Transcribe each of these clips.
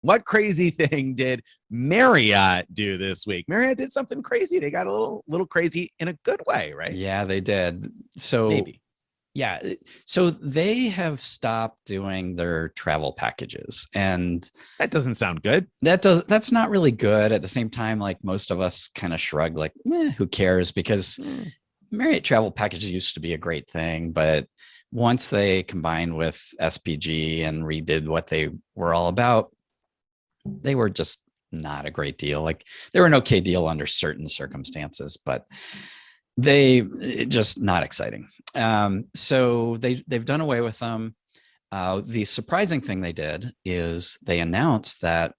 What crazy thing did Marriott do this week? Marriott did something crazy. They got a little crazy in a good way, right? Yeah, they did. So Maybe. yeah, so they have stopped doing their travel packages, and That doesn't sound good. that's not really good. At the same time, like most of us kind of shrug, like, who cares? Because Mm. Marriott travel packages used to be a great thing, but once they combined with SPG and redid what they were all about, they were just not a great deal. Like they were an okay deal under certain circumstances, but they just not exciting. So they've done away with them. The surprising thing they did is they announced that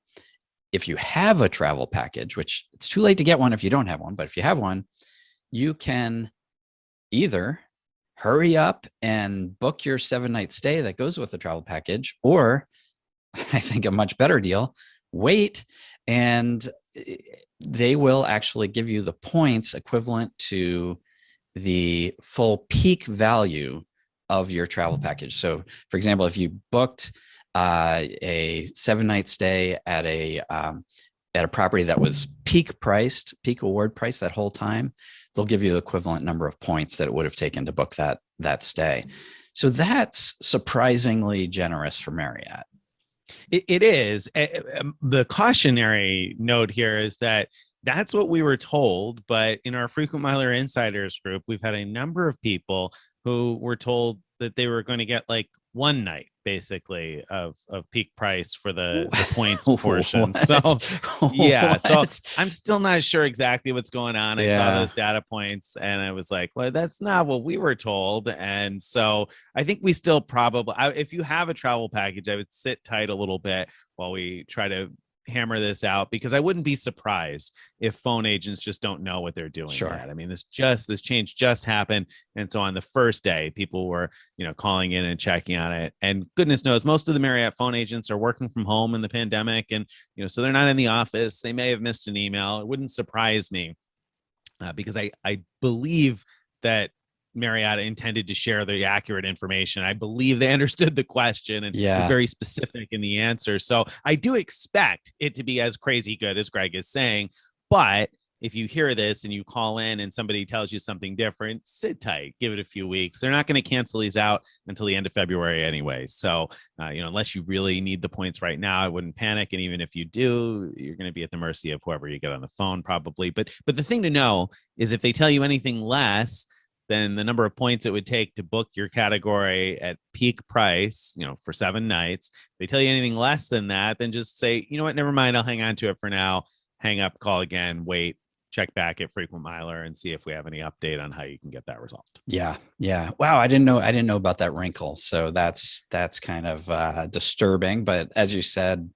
if you have a travel package, which it's too late to get one if you don't have one, but if you have one, you can either hurry up and book your 7-night stay that goes with the travel package, or I think a much better deal, wait, and they will actually give you the points equivalent to the full peak value of your travel package. So, for example, if you booked a 7-night stay at a property that was peak priced, peak award price that whole time, they'll give you the equivalent number of points that it would have taken to book that stay. So that's surprisingly generous for Marriott. It is. The cautionary note here is that that's what we were told. But in our frequent miler insiders group, we've had a number of people who were told that they were going to get like one night basically of peak price for the points portion. So yeah, so I'm still not sure exactly what's going on. I saw those data points and I was like, well, that's not what we were told. And so I think we still probably, if you have a travel package, I would sit tight a little bit while we try to hammer this out, because I wouldn't be surprised if phone agents just don't know what they're doing yet. I mean, this change just happened, and so on the first day, people were calling in and checking on it. And goodness knows, most of the Marriott phone agents are working from home in the pandemic, and so they're not in the office. They may have missed an email. It wouldn't surprise me because I believe that Marriott intended to share the accurate information. I believe they understood the question and were very specific in the answer. So I do expect it to be as crazy good as Greg is saying. But if you hear this and you call in and somebody tells you something different, sit tight, give it a few weeks. They're not going to cancel these out until the end of February anyway. So, unless you really need the points right now, I wouldn't panic. And even if you do, you're going to be at the mercy of whoever you get on the phone probably. But the thing to know is if they tell you anything less, then the number of points it would take to book your category at peak price, for 7 nights. If they tell you anything less than that, then just say, you know what, never mind, I'll hang on to it for now. Hang up, call again, wait, check back at Frequent Miler and see if we have any update on how you can get that resolved. Yeah. Wow, I didn't know about that wrinkle. So that's kind of disturbing. But as you said,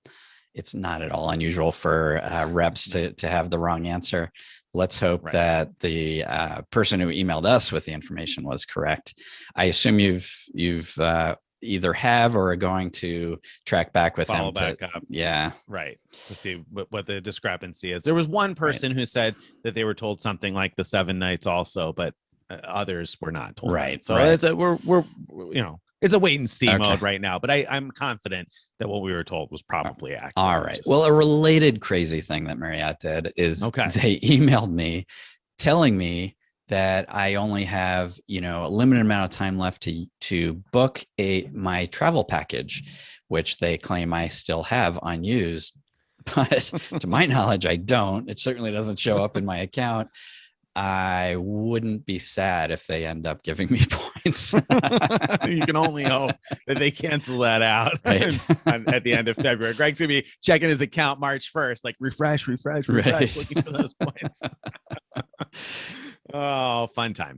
it's not at all unusual for reps to have the wrong answer. Let's hope that the person who emailed us with the information was correct. I assume you've either have or are going to track back with Follow them. Back up. Yeah. Right. To see what the discrepancy is. There was one person who said that they were told something like the 7 nights also, but others were not told. Right. So it's it's a wait and see mode right now, but I'm confident that what we were told was probably accurate. All right. Well, a related crazy thing that Marriott did is they emailed me telling me that I only have, a limited amount of time left to book my travel package, which they claim I still have unused. But to my knowledge, I don't. It certainly doesn't show up in my account. I wouldn't be sad if they end up giving me points. You can only hope that they cancel that out at the end of February. Greg's going to be checking his account March 1st, like refresh, looking for those points. Oh, fun time.